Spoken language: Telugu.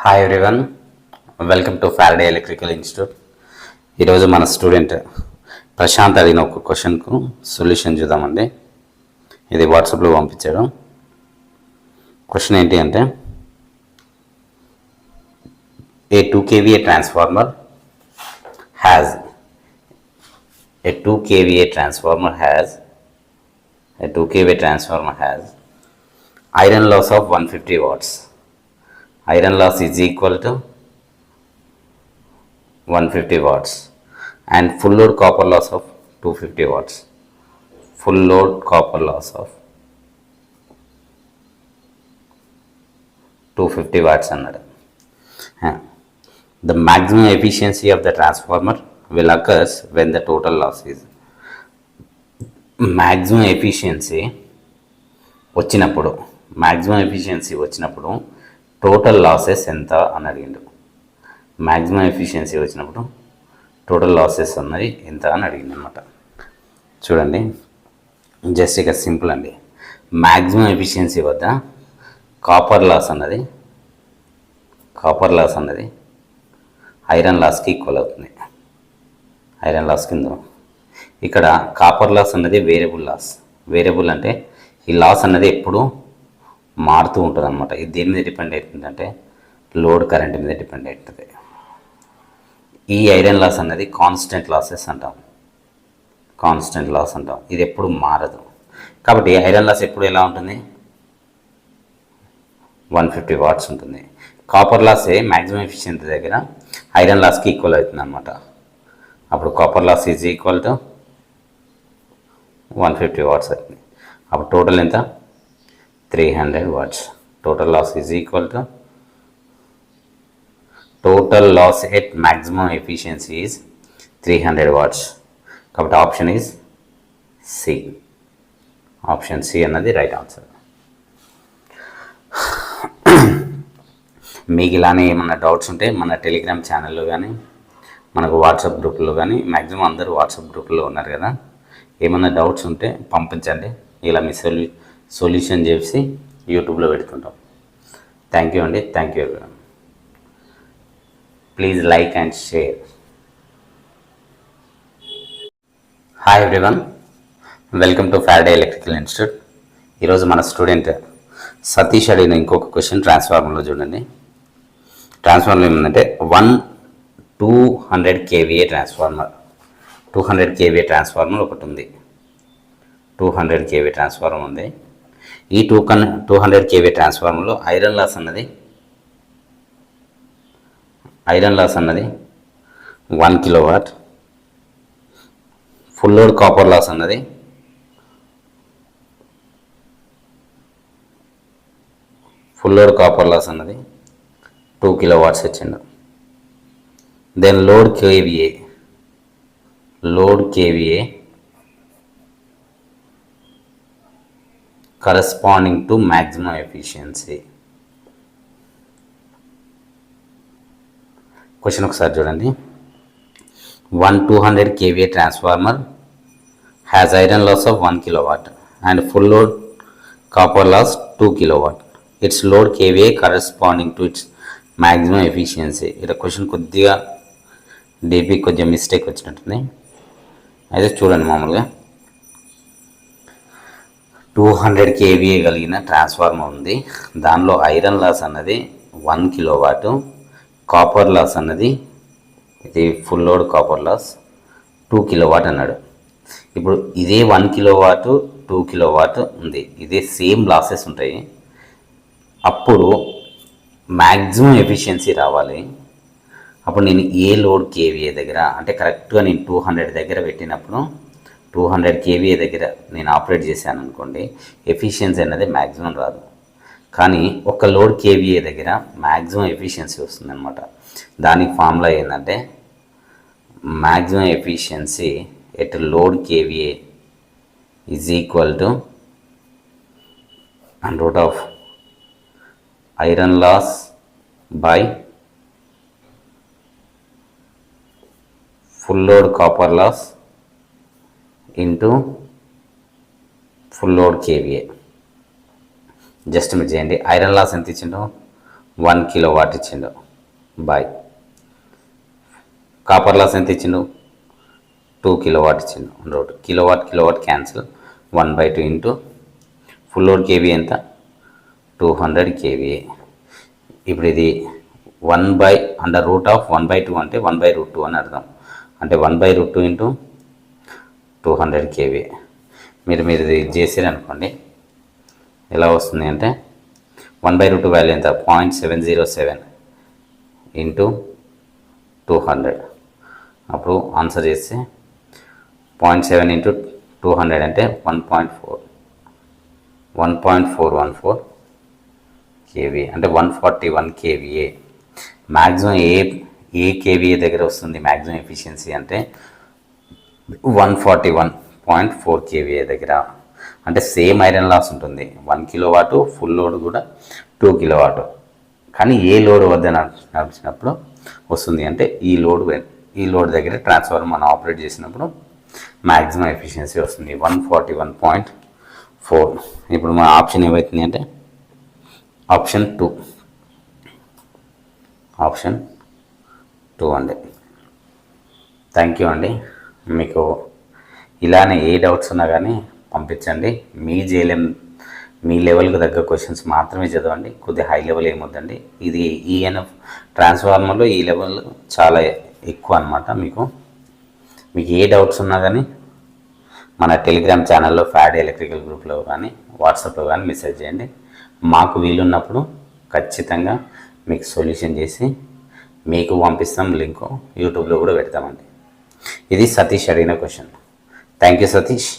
Hi everyone, welcome to Faraday electrical institute. ఈరోజు మన స్టూడెంట్ ప్రశాంత్ అడిగిన ఒక క్వశ్చన్కు సొల్యూషన్ చూద్దామండి. ఇది వాట్సాప్లో పంపించాడు. క్వశ్చన్ ఏంటి అంటే, ఏ 2 kVA transformer has a 2 kVA transformer has iron loss of 150 watts. Iron loss is equal to 150 watts and full load copper loss of 250 watts. Full load copper loss of 250 watts అన్నాడు. The maximum efficiency of the transformer will occur when the total loss is. maximum efficiency వచ్చినప్పుడు టోటల్ లాసెస్ ఎంత అని అడిగిండు. మ్యాక్సిమం ఎఫిషియన్సీ వచ్చినప్పుడు టోటల్ లాసెస్ అన్నది ఎంత అని అడిగింది అనమాట. చూడండి, జస్ట్ ఇక సింపుల్ అండి. మ్యాక్సిమం ఎఫిషియన్సీ వద్ద కాపర్ లాస్ అన్నది ఐరన్ లాస్కి ఈక్వల్ అవుతుంది. ఐరన్ లాస్ కింద ఇక్కడ కాపర్ లాస్ అన్నది వేరియబుల్ అంటే ఈ లాస్ అన్నది ఎప్పుడు మారుతూ ఉంటుంది అనమాట. ఇది దేని మీద డిపెండ్ అవుతుందంటే లోడ్ కరెంట్ మీద డిపెండ్ అవుతుంది. ఈ ఐరన్ లాస్ అన్నది కాన్స్టెంట్ లాస్ అంటాం. ఇది ఎప్పుడు మారదు. కాబట్టి ఐరన్ లాస్ ఎప్పుడు ఎలా ఉంటుంది? 150 వాట్స్ ఉంటుంది. కాపర్ లాసే మ్యాక్సిమం ఎఫిషియన్సీ దగ్గర ఐరన్ లాస్కి ఈక్వల్ అవుతుంది అనమాట. అప్పుడు copper loss is equal to 150 watts అవుతుంది. అప్పుడు టోటల్ ఎంత? 300 watts. Total loss is equal to total loss at maximum efficiency is 300 watts. కాబట్టి option is C. Option C అన్నది రైట్ ఆన్సర్. మీకు ఇలానే ఏమన్నా డౌట్స్ ఉంటే మన టెలిగ్రామ్ ఛానల్లో కానీ మనకు వాట్సాప్ గ్రూప్లో కానీ, మ్యాక్సిమం అందరూ వాట్సాప్ గ్రూప్లో ఉన్నారు కదా, ఏమన్నా డౌట్స్ ఉంటే పంపించండి. ఇలా మీ సొల్యూషన్ చేసి యూట్యూబ్లో పెడుతుంటాం. థ్యాంక్ యూ అండి. Thank you everyone. Please like and share. Hi everyone, welcome to Faraday electrical institute. ఈరోజు మన స్టూడెంట్ సతీష్ అడిగిన ఇంకొక క్వశ్చన్ ట్రాన్స్ఫార్మర్లో చూడండి. ట్రాన్స్ఫార్మర్ ఏముందంటే 200 kVA ట్రాన్స్ఫార్మర్ ఒకటి ఉంది. 200 kVA ట్రాన్స్ఫార్మర్ ఉంది. ఈ 200 kVA ట్రాన్స్ఫార్మర్లో ఐరన్ లాస్ అన్నది 1 kilowatt. Full load copper loss అన్నది 2 kilowatts వచ్చింది. Then load KVA corresponding to maximum efficiency. Question ఒకసారి చూడండి. 200 kVA transformer has iron loss of 1 kilowatt and full load copper loss 2 kilowatt. Its load KVA corresponding to its maximum efficiency. ఇక్కడ క్వశ్చన్ కొద్దిగా మిస్టేక్ వచ్చినట్టుంది. అయితే చూడండి, మామూలుగా 200 kVA కలిగిన ట్రాన్స్ఫార్మర్ ఉంది. దానిలో ఐరన్ లాస్ అన్నది 1 kilowatt, కాపర్ లాస్ అన్నది ఇది full load copper loss 2 kilowatt అన్నాడు. ఇప్పుడు ఇదే 1 kilowatt 2 kilowatt ఉంది, ఇదే సేమ్ లాసెస్ ఉంటాయి. అప్పుడు మ్యాక్సిమం ఎఫిషియన్సీ రావాలి. అప్పుడు నేను ఏ లోడ్ KVA దగ్గర అంటే కరెక్ట్గా నేను 200 దగ్గర పెట్టినప్పుడు 200 kVA దగ్గర నేను ఆపరేట్ చేశాను అనుకోండి, ఎఫిషియన్సీ అనేది మ్యాక్సిమం రాదు. కానీ ఒక లోడ్ KVA దగ్గర మ్యాక్సిమం ఎఫిషియన్సీ వస్తుందన్నమాట. దానికి ఫార్ములా ఏంటంటే maximum efficiency at load KVA is equal to root of iron loss by full load copper loss into full load KVA. Just మీరు చేయండి. ఐరన్ లాస్ ఎంత ఇచ్చిండో 1 కిలోవాట్ ఇచ్చిండు బాయ్. కాపర్ లాస్ ఎంత ఇచ్చిండు 2 కిలోవాట్ ఇచ్చిండు. Kilowatt cancel 1/2 into full load KV ఎంత 200 కేవీఏ. ఇప్పుడు ఇది 1/√1/2 అంటే 1/√2 అని అర్థం. అంటే 1/√2 ఇంటూ 200 కేవీఏ. మీరు ఇది చేసారనుకోండి ఎలా వస్తుంది అంటే 1/√2 వాల్యూ ఎంత 0.707 ఇంటూ 200. అప్పుడు ఆన్సర్ చేస్తే 0.7 ఇంటూ 200 అంటే 1.414 కేవీ అంటే 141 కేవీఏ. మ్యాక్సిమం ఏ కేవీఏ దగ్గర వస్తుంది మ్యాక్సిమం ఎఫిషియన్సీ అంటే 141.4 కేవీఏ దగ్గర. అంటే సేమ్ ఐరన్ లాస్ ఉంటుంది 1 కిలోవాట్, ఫుల్ లోడ్ కూడా 2 కిలోవాట్. కానీ ఏ లోడ్ వద్ద నడిచినప్పుడు వస్తుంది అంటే ఈ లోడ్ దగ్గర ట్రాన్స్ఫార్మర్ మనం ఆపరేట్ చేసినప్పుడు మ్యాక్సిమం ఎఫిషియన్సీ వస్తుంది 141.4. ఇప్పుడు మన ఆప్షన్ ఏమవుతుంది అంటే ఆప్షన్ 2 అండి. థ్యాంక్ యూ అండి. మీకు ఇలానే ఏ డౌట్స్ ఉన్నా కానీ పంపించండి. మీ లెవెల్కి తగ్గ క్వశ్చన్స్ మాత్రమే చదవండి. కొద్దిగా హై లెవెల్ ఏమొద్దండి. ఇది ఈఎన్ఎఫ్ ట్రాన్స్ఫార్మర్లో ఈ లెవెల్ చాలా ఎక్కువ అనమాట. మీకు ఏ డౌట్స్ ఉన్నా కానీ మన టెలిగ్రామ్ ఛానల్లో ఫ్యాడ్ ఎలక్ట్రికల్ గ్రూప్లో కానీ వాట్సాప్లో కానీ మెసేజ్ చేయండి. మాకు వీలున్నప్పుడు ఖచ్చితంగా మీకు సొల్యూషన్ చేసి మీకు పంపిస్తాం. లింకు యూట్యూబ్లో కూడా పెడతామండి. ఇది సతీష్ అడిగిన క్వశ్చన్. Thank you Satish.